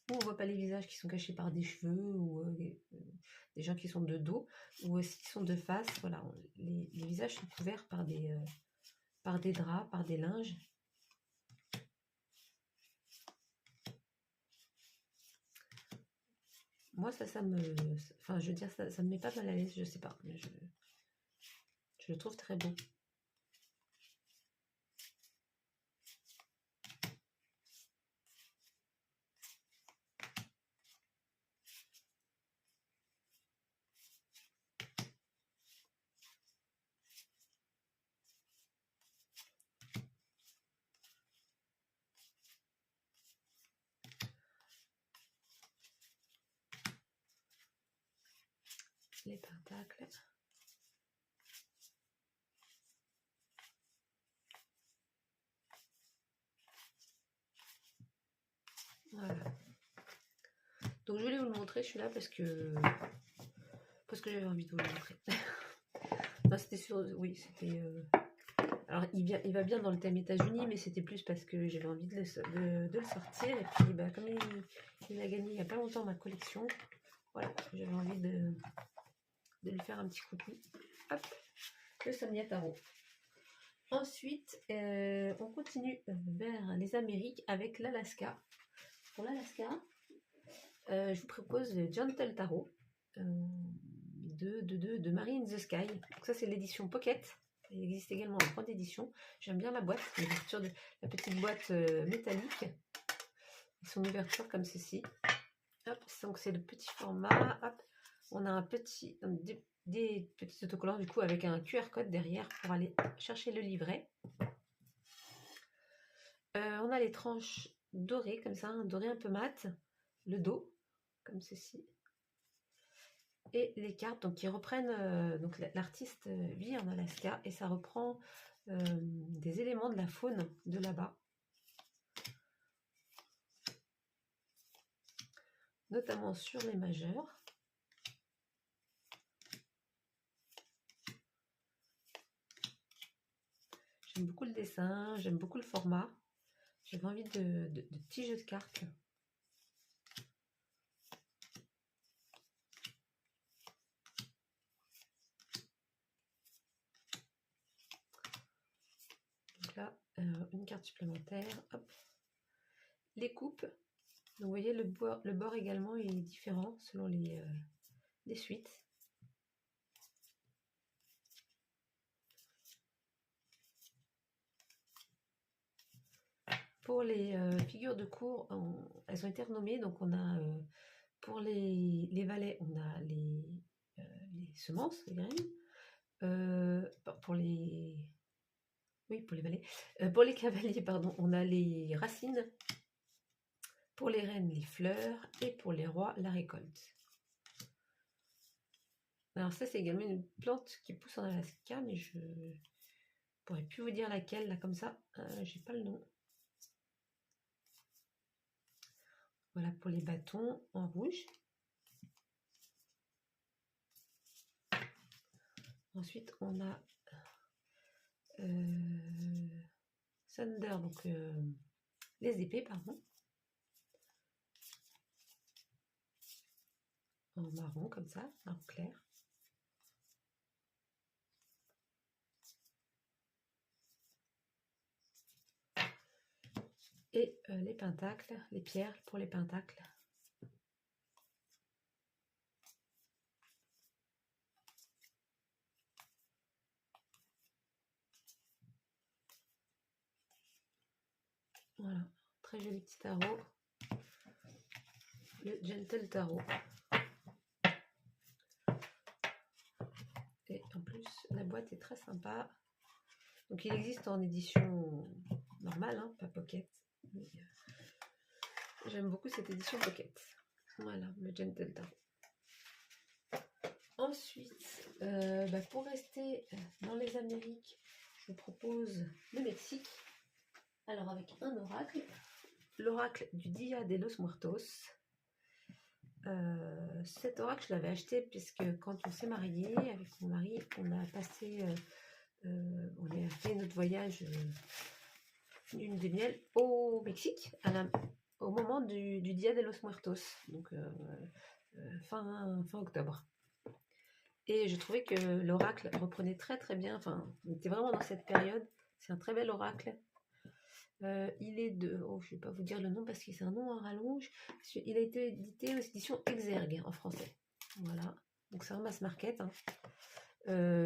ou on voit pas les visages qui sont cachés par des cheveux, ou des gens qui sont de dos, ou aussi qui sont de face, voilà, les visages sont couverts par des draps, par des linges. Moi ça me... Enfin je veux dire, ça me met pas mal à l'aise, je sais pas, mais je le trouve très beau. Les pentacles. Voilà. Donc je voulais vous le montrer celui-là parce que j'avais envie de vous le montrer. Non, c'était sur... Oui, c'était... Alors il va bien dans le thème États-Unis, mais c'était plus parce que j'avais envie de le sortir. Et puis bah, comme il a gagné il n'y a pas longtemps ma collection, voilà, j'avais envie de lui faire un petit coucou. Hop, le Somnia Tarot. Ensuite, on continue vers les Amériques avec l'Alaska. Pour l'Alaska, je vous propose le Gentle Tarot de Mary in the Sky. Donc ça, c'est l'édition Pocket. Il existe également en grande édition. J'aime bien la boîte, l'ouverture de la petite boîte métallique. Et son ouverture comme ceci. Hop, donc c'est le petit format. Hop, on a des petits autocollants du coup avec un QR code derrière pour aller chercher le livret. On a les tranches dorées comme ça, un doré un peu mat, le dos comme ceci, et les cartes donc qui reprennent donc l'artiste vit en Alaska et ça reprend des éléments de la faune de là-bas, notamment sur les majeurs. J'aime beaucoup le dessin, j'aime beaucoup le format. J'avais envie de petits jeux de cartes. Donc là, une carte supplémentaire. Hop. Les coupes. Donc vous voyez, le bord également est différent selon les suites. Pour les figures de cour, elles ont été renommées. Donc on a pour les valets, on a les semences, les graines. Pour les valets. Pour les cavaliers, pardon, on a les racines. Pour les reines, les fleurs. Et pour les rois, la récolte. Alors ça, c'est également une plante qui pousse en Alaska, mais je pourrais plus vous dire laquelle, là, comme ça. J'ai pas le nom. Voilà pour les bâtons en rouge. Ensuite, on a Thunder, donc les épées, pardon. En marron, comme ça, marron clair. Et les pentacles, les pierres pour les pentacles. Voilà, très joli petit tarot. Le Gentle Tarot. Et en plus, la boîte est très sympa. Donc il existe en édition normale, hein, pas pocket. Mais j'aime beaucoup cette édition pocket. Voilà, le Gentle Tarot. Ensuite, pour rester dans les Amériques, je vous propose le Mexique. Alors avec un oracle, l'oracle du Dia de los Muertos. Cet oracle, je l'avais acheté puisque quand on s'est marié avec mon mari, on a passé, on a fait notre voyage d'une de miel au Mexique au moment du Dia de los Muertos, donc fin octobre. Et je trouvais que l'oracle reprenait très très bien, enfin, on était vraiment dans cette période. C'est un très bel oracle. Il est de, je ne vais pas vous dire le nom parce que c'est un nom en rallonge. Il a été édité aux éditions Exergue en français. Voilà, donc c'est un mass market. Hein.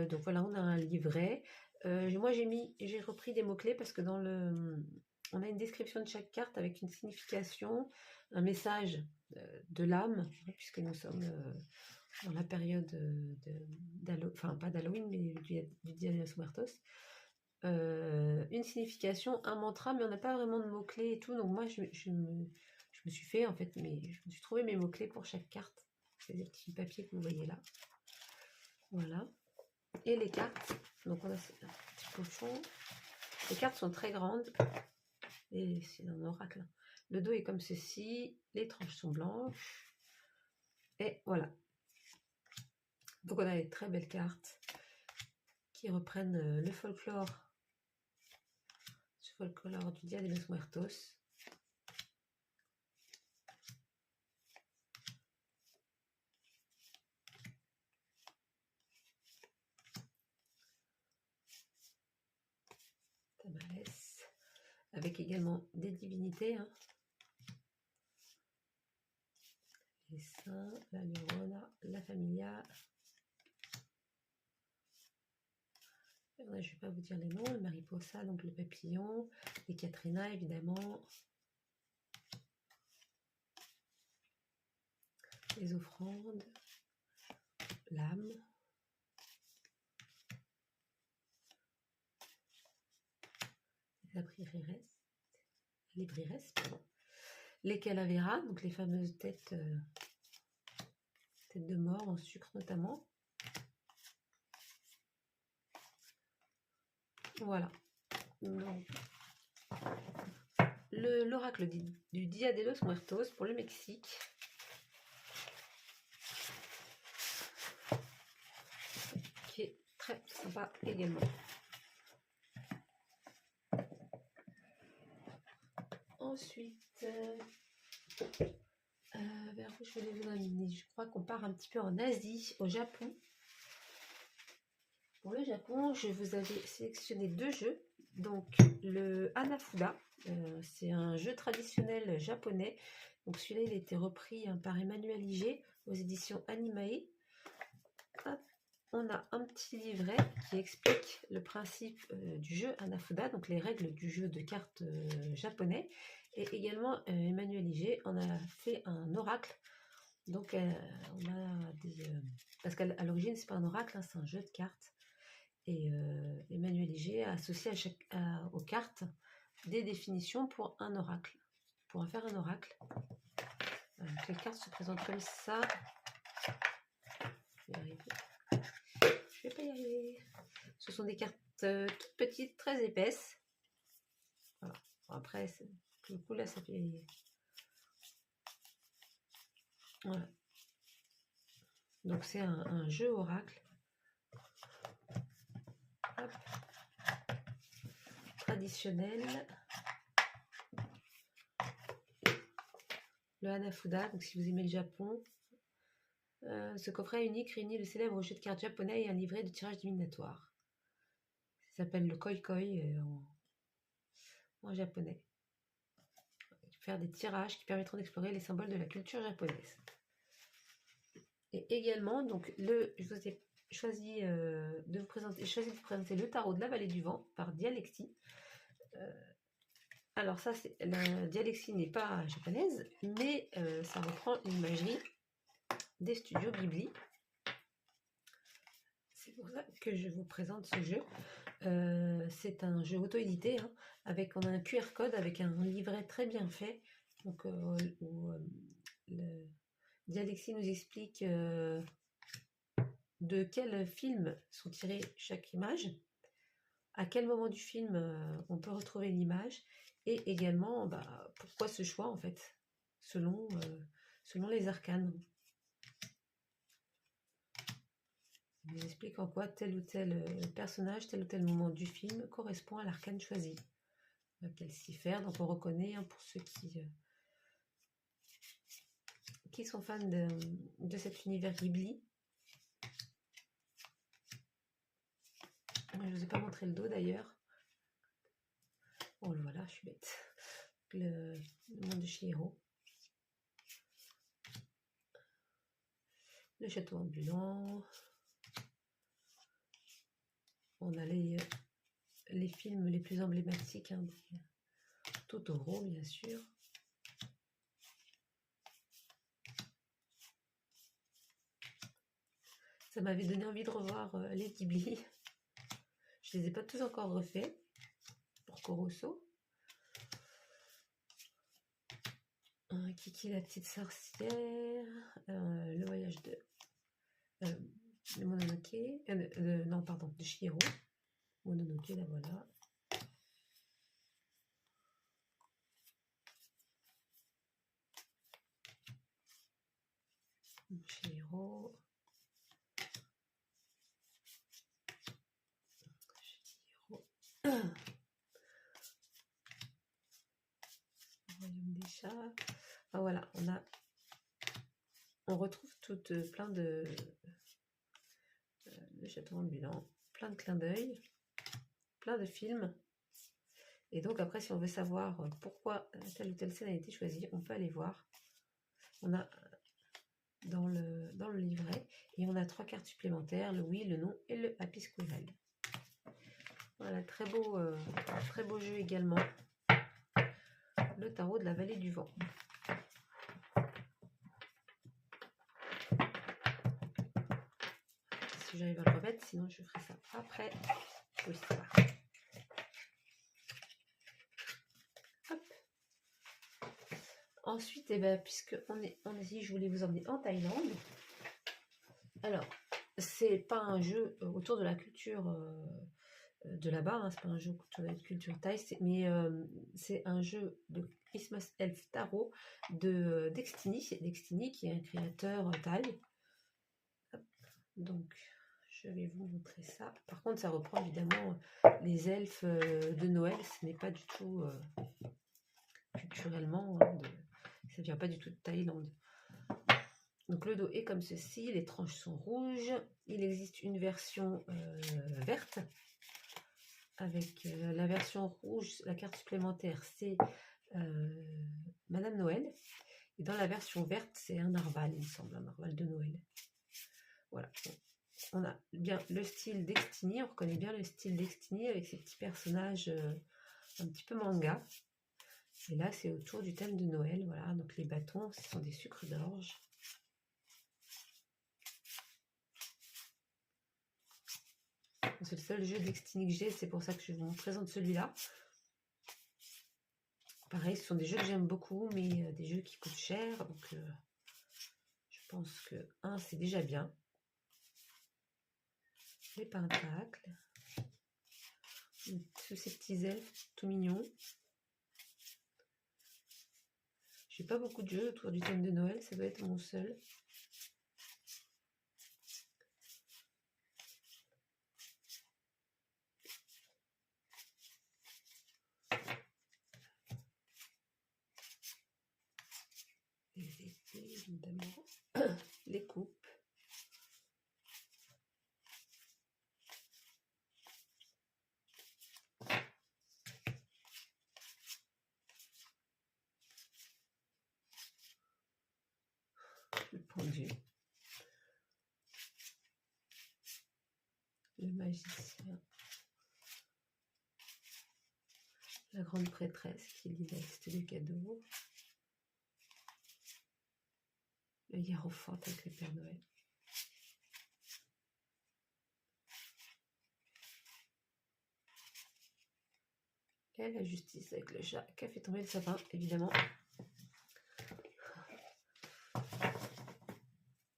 Donc voilà, on a un livret. Moi j'ai repris des mots-clés parce que on a une description de chaque carte avec une signification, un message de l'âme, puisque nous sommes dans la période enfin pas d'Halloween, mais du Dia de los Muertos. Une signification, un mantra, mais on n'a pas vraiment de mots-clés et tout. Donc moi, je me suis fait, en fait, je me suis trouvé mes mots-clés pour chaque carte. C'est des petits papiers que vous voyez là. Voilà. Et les cartes. Donc on a un petit pochon. Les cartes sont très grandes. Et c'est un oracle. Le dos est comme ceci. Les tranches sont blanches. Et voilà. Donc on a des très belles cartes qui reprennent le folklore du Dia de los Muertos. Tamales. Avec également des divinités. Hein. Les saints, la Llorona, la Familia. Je ne vais pas vous dire les noms. Le Mariposa, donc le papillon. Les Katrina, évidemment. Les offrandes. L'âme. Les brires, pardon. Les calaveras, donc les fameuses têtes de mort en sucre notamment. Voilà. Donc, l'oracle du Dia de los Muertos pour le Mexique. Qui est très sympa également. Ensuite, vers où je vais vous amener? Je crois qu'on part un petit peu en Asie, au Japon. Pour le Japon, je vous avais sélectionné 2 jeux. Donc le Hanafuda, c'est un jeu traditionnel japonais. Donc celui-là, il a été repris par Emmanuel Iger aux éditions Animae. Hop. On a un petit livret qui explique le principe du jeu Hanafuda, donc les règles du jeu de cartes japonais. Et également, Emmanuel Iger en a fait un oracle. Donc, on a des... parce qu'à l'origine, c'est pas un oracle, hein, c'est un jeu de cartes. Et Emmanuel Iger a associé aux cartes des définitions pour un oracle. Pour en faire un oracle. Donc les cartes se présentent comme ça. Je vais y arriver. Je vais pas y arriver. Ce sont des cartes toutes petites, très épaisses. Voilà. Après, du coup, là, ça fait... Voilà. Donc, c'est un jeu oracle. Hop. Traditionnel. Le Hanafuda, donc si vous aimez le Japon. Ce coffret unique réunit le célèbre jeu de cartes japonais et un livret de tirage divinatoire. Ça s'appelle le Koi Koi en japonais. Faire des tirages qui permettront d'explorer les symboles de la culture japonaise. Et également, donc je vous ai choisi de vous présenter le tarot de la vallée du vent par Dialexie. Alors ça, la Dialexie n'est pas japonaise, mais ça reprend l'imagerie des studios Ghibli. C'est pour ça que je vous présente ce jeu. C'est un jeu auto-édité, hein, on a un QR code avec un livret très bien fait. Donc, où Dialexie nous explique de quel film sont tirées chaque image, à quel moment du film on peut retrouver l'image, et également pourquoi ce choix en fait, selon les arcanes. Il nous explique en quoi tel ou tel personnage, tel ou tel moment du film correspond à l'arcane choisi. Quel s'y faire, donc on reconnaît, hein, pour ceux qui sont fans de cet univers Ghibli. Je ne vous ai pas montré le dos d'ailleurs. Oh le voilà, je suis bête. Le monde de Chihiro. Le château ambulant. On a les films les plus emblématiques, hein, Totoro bien sûr. Ça m'avait donné envie de revoir les Ghibli. Je les ai pas tous encore refaits pour Corosso. Kiki la petite sorcière, le voyage de Mononoke, non pardon, de Chihiro. Mononoke, la voilà. Chihiro. Royaume des chats. Ah, voilà, on retrouve plein de châteaux ambulants, plein de clins d'œil, plein de films. Et donc après, si on veut savoir pourquoi telle ou telle scène a été choisie, on peut aller voir. On a dans le livret, et on a 3 cartes supplémentaires, le oui, le non et le happy squirrel. Voilà, très beau jeu également. Le tarot de la vallée du vent. Si j'arrive à le remettre, sinon je ferai ça après. Oui, ça va. Hop. Ensuite, puisque on est ici, je voulais vous emmener en Thaïlande. Alors, c'est pas un jeu autour de la culture de là-bas, hein, c'est pas un jeu autour de la culture thaï, mais c'est un jeu de Christmas Elf Tarot de Dextini. C'est Dextini qui est un créateur thaï. Hop. Donc, je vais vous montrer ça. Par contre, ça reprend évidemment les elfes de Noël. Ce n'est pas du tout culturellement, ça ne vient pas du tout de Thaïlande. Donc le dos est comme ceci, les tranches sont rouges. Il existe une version verte. avec la version rouge, la carte supplémentaire, c'est Madame Noël. Et dans la version verte, c'est un narval, il me semble, un narval de Noël. Voilà. On a bien le style Destiny, on reconnaît bien le style Destiny avec ces petits personnages un petit peu manga. Et là, c'est autour du thème de Noël. Voilà, donc les bâtons, ce sont des sucres d'orge. C'est le seul jeu Destiny que j'ai, c'est pour ça que je vous présente celui-là. Pareil, ce sont des jeux que j'aime beaucoup, mais des jeux qui coûtent cher. Donc, je pense que c'est déjà bien. Les pentacles. Tous ces petits elfes tout mignons. J'ai pas beaucoup de jeux autour du thème de Noël, ça doit être mon seul. Les épées, évidemment. Les coupes. Le pendu. Le magicien. La grande prêtresse qui lit la liste des cadeaux. Le hiérophant avec le Père Noël. Et la justice avec le chat qui a fait tomber le sapin, évidemment.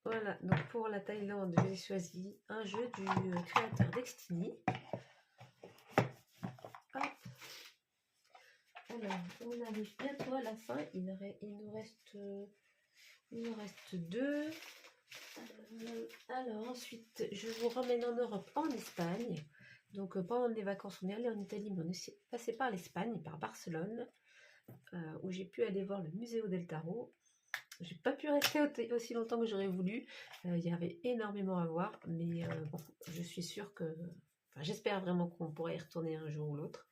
Voilà, donc pour la Thaïlande, j'ai choisi un jeu du créateur Destiny. Hop. Alors, on arrive bientôt à la fin. Il nous reste deux. Alors ensuite, je vous ramène en Europe, en Espagne. Donc pendant les vacances, on est allé en Italie, mais on est passé par l'Espagne, par Barcelone, où j'ai pu aller voir le Museo del Tarot. J'ai pas pu rester aussi longtemps que j'aurais voulu. Il y avait énormément à voir, mais bon, je suis sûre que... Enfin, j'espère vraiment qu'on pourrait y retourner un jour ou l'autre.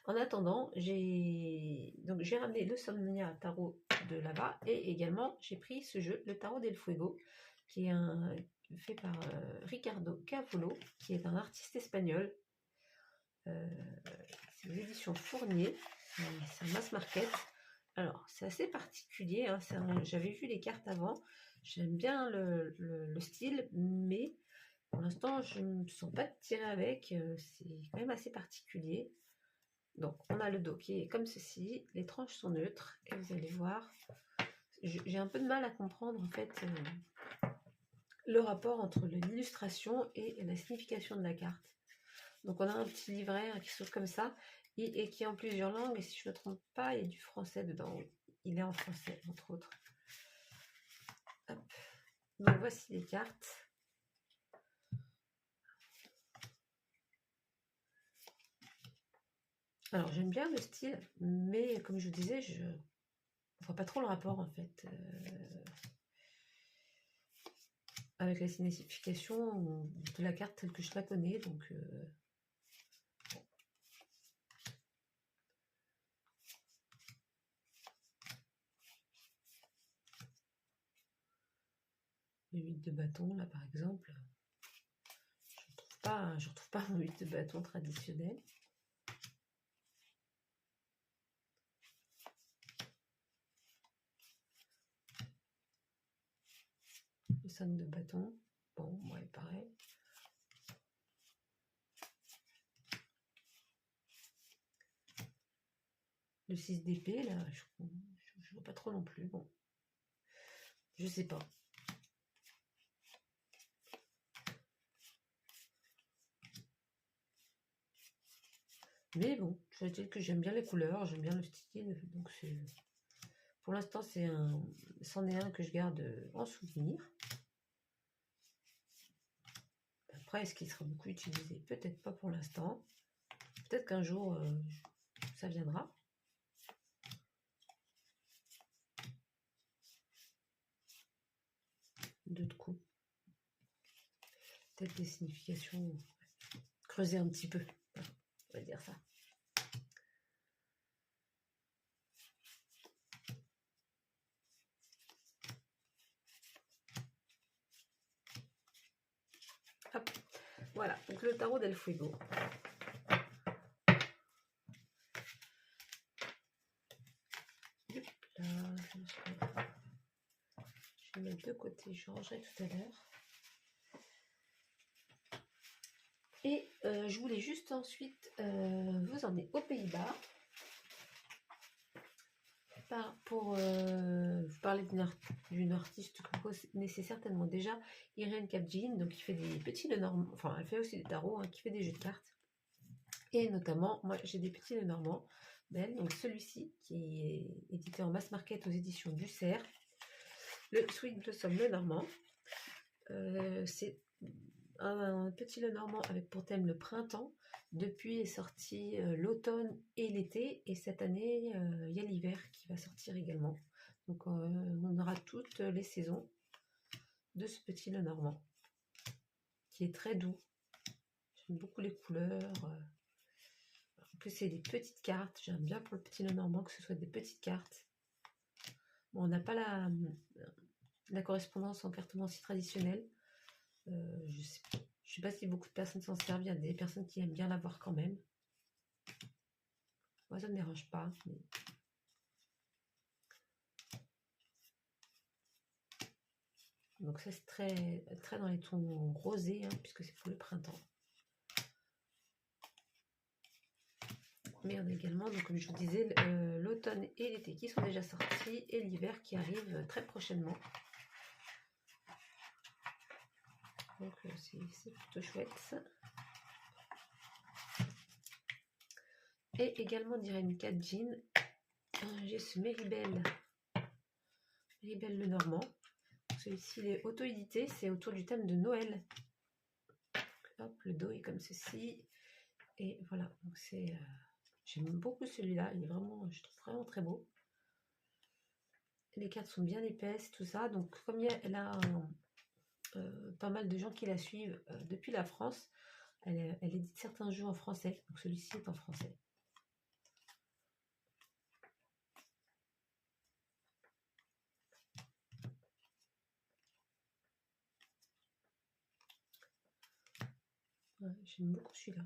En attendant, j'ai ramené le Somnia Tarot de là-bas, et également j'ai pris ce jeu, le Tarot del Fuego, qui est fait par Ricardo Cavolo, qui est un artiste espagnol. C'est l'édition Fournier, c'est un mass market. Alors, c'est assez particulier, hein, j'avais vu les cartes avant, j'aime bien le style, mais pour l'instant, je ne me sens pas tirée avec, c'est quand même assez particulier. Donc, on a le dos qui est comme ceci, les tranches sont neutres, et vous allez voir, j'ai un peu de mal à comprendre en fait le rapport entre l'illustration et la signification de la carte. Donc, on a un petit livret qui s'ouvre comme ça, et qui est en plusieurs langues, et si je ne me trompe pas, il y a du français dedans. Oui, il est en français, entre autres. Hop. Donc, voici les cartes. Alors, j'aime bien le style, mais comme je vous disais, je ne vois pas trop le rapport, en fait, avec la signification de la carte telle que je la connais. Donc, le 8 de bâton, là, par exemple, je retrouve pas mon 8 de bâton traditionnel. Le 5 de bâton, bon, ouais, pareil. Le 6 d'épée, là, je vois pas trop non plus. Bon, je sais pas. Mais bon, je veux dire que j'aime bien les couleurs, j'aime bien le style. Donc, pour l'instant, c'en est un que je garde en souvenir. Après, est-ce qu'il sera beaucoup utilisé? Peut-être pas pour l'instant. Peut-être qu'un jour, ça viendra. D'autres coups. Peut-être des significations. Creuser un petit peu. on va dire ça. Hop, voilà, donc le tarot del fuego. Là, je vais mettre de côté, je rangerai tout à l'heure. Et je voulais juste ensuite vous emmener aux Pays-Bas pour vous parler d'une artiste que vous connaissez certainement déjà, Irene Kapdjin, donc qui fait des petits Lenormand, enfin elle fait aussi des tarots, hein, qui fait des jeux de cartes. Et notamment, moi j'ai des petits Lenormand d'elle, donc celui-ci qui est édité en mass market aux éditions du Cerf, le Sweet Blossom Lenormand. C'est un petit Lenormand avec pour thème le printemps. Depuis est sorti l'automne et l'été, et cette année il y a l'hiver qui va sortir également. Donc on aura toutes les saisons de ce petit Lenormand qui est très doux. J'aime beaucoup les couleurs. En plus c'est des petites cartes. J'aime bien pour le petit Lenormand que ce soit des petites cartes. Bon, on n'a pas la correspondance en cartomancie traditionnelle. Je sais pas si beaucoup de personnes s'en servent. Il y a des personnes qui aiment bien l'avoir quand même. Moi, ça ne me dérange pas. Mais... donc ça, c'est très, très dans les tons rosés, hein, puisque c'est pour le printemps. Mais on a également, donc, comme je vous disais, l'automne et l'été qui sont déjà sortis, et l'hiver qui arrive très prochainement. Donc c'est plutôt chouette ça. Et également d'Irene Kapdjin, j'ai ce Méribel Lenormand. Celui-ci il est auto-édité, c'est autour du thème de Noël. Hop, le dos est comme ceci. Et voilà, donc c'est... j'aime beaucoup celui-là, il est vraiment, je trouve vraiment très beau. Les cartes sont bien épaisses, tout ça. Donc comme elle a pas mal de gens qui la suivent depuis la France, elle édite certains jeux en français. Donc celui-ci est en français. Ouais, j'aime beaucoup celui-là.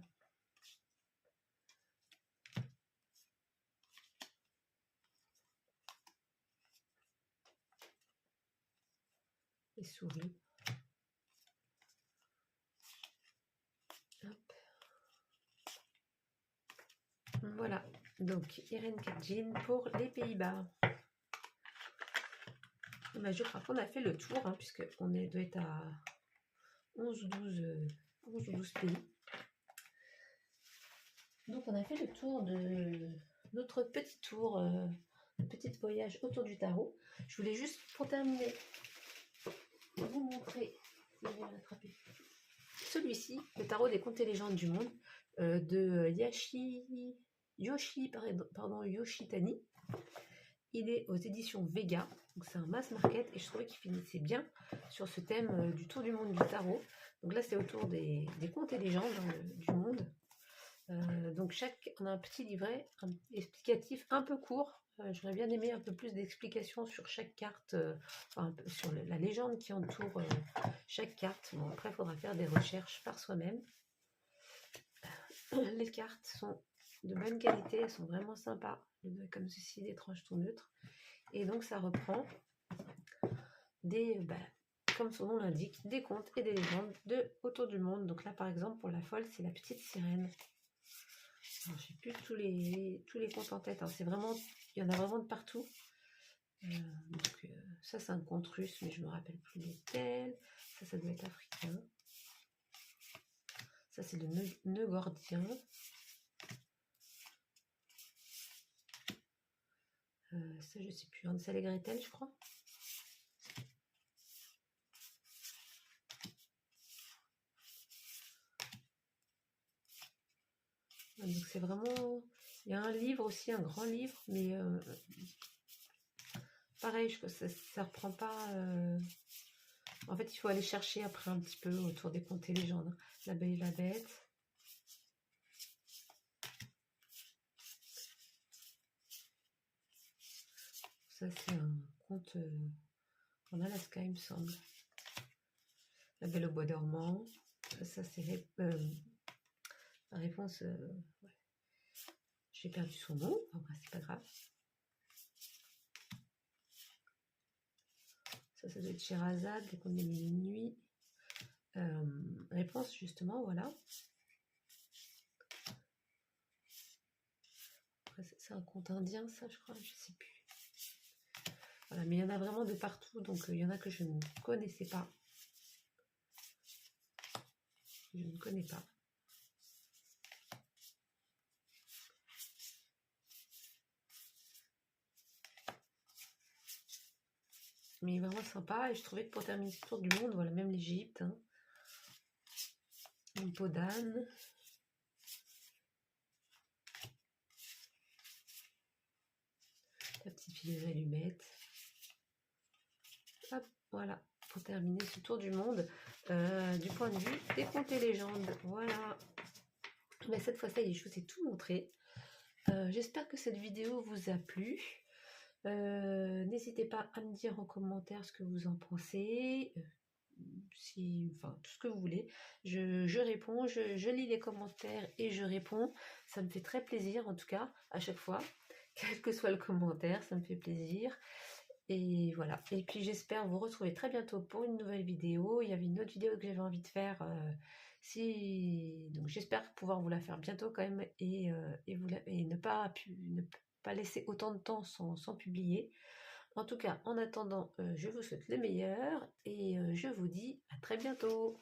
Les souris. Hop. Voilà, donc Irene Kapdjin pour les Pays-Bas. Je crois qu'on a fait le tour, hein, puisqu'on doit être à 11 ou 12 pays. Donc on a fait le tour de notre petit tour, petit voyage autour du tarot. Je voulais juste, pour terminer, vous montrer, si je vais l'attraper, celui-ci, le tarot des contes et légendes du monde, de Yoshitani. Il est aux éditions Vega, donc c'est un mass market, et je trouvais qu'il finissait bien sur ce thème du tour du monde du tarot. Donc là c'est autour des contes et légendes du monde. Donc on a un petit livret explicatif un peu court. J'aurais bien aimé un peu plus d'explications sur chaque carte, enfin, un peu sur la légende qui entoure chaque carte. Bon, après il faudra faire des recherches par soi-même. Les cartes sont de bonne qualité, elles sont vraiment sympas, comme ceci, des tranches tout neutres. Et donc ça reprend comme son nom l'indique, des contes et des légendes autour du monde. Donc là par exemple pour la folle, c'est la petite sirène. Alors, j'ai plus tous les contes en tête, hein. C'est vraiment, il y en a vraiment de partout. Ça c'est un conte russe, mais je me rappelle plus lequel. Ça doit être africain. Ça c'est le nœud gordien. Ça je sais plus, Hansel et Gretel je crois. Donc c'est vraiment, il y a un livre aussi, un grand livre, mais pareil, ça reprend pas. En fait, il faut aller chercher après un petit peu autour des contes et légendes. La Belle et la Bête. Ça, c'est un conte en Alaska, il me semble. La Belle au bois dormant. Ça, c'est la réponse. Ouais. J'ai perdu son nom. Enfin, c'est pas grave. Ça doit être Sherazade, les contes des mille et une nuits. Réponse, justement, voilà. C'est un conte indien, ça, je crois, je sais plus. Voilà, mais il y en a vraiment de partout, donc il y en a que je ne connaissais pas. Je ne connais pas. Mais vraiment sympa, et je trouvais que pour terminer ce tour du monde, voilà, même l'Égypte, hein, une peau d'âne. La petite fille aux allumettes. Hop, voilà, pour terminer ce tour du monde, du point de vue des contes et légendes. Voilà. Mais cette fois, ça y est, je vous ai tout montré. J'espère que cette vidéo vous a plu. N'hésitez pas à me dire en commentaire ce que vous en pensez. Enfin, tout ce que vous voulez. Je réponds, je lis les commentaires et je réponds. Ça me fait très plaisir, en tout cas, à chaque fois. Quel que soit le commentaire, ça me fait plaisir. Et voilà. Et puis j'espère vous retrouver très bientôt pour une nouvelle vidéo. Il y avait une autre vidéo que j'avais envie de faire. Donc j'espère pouvoir vous la faire bientôt quand même et ne pas laisser autant de temps sans publier. En tout cas, en attendant, je vous souhaite le meilleur et je vous dis à très bientôt.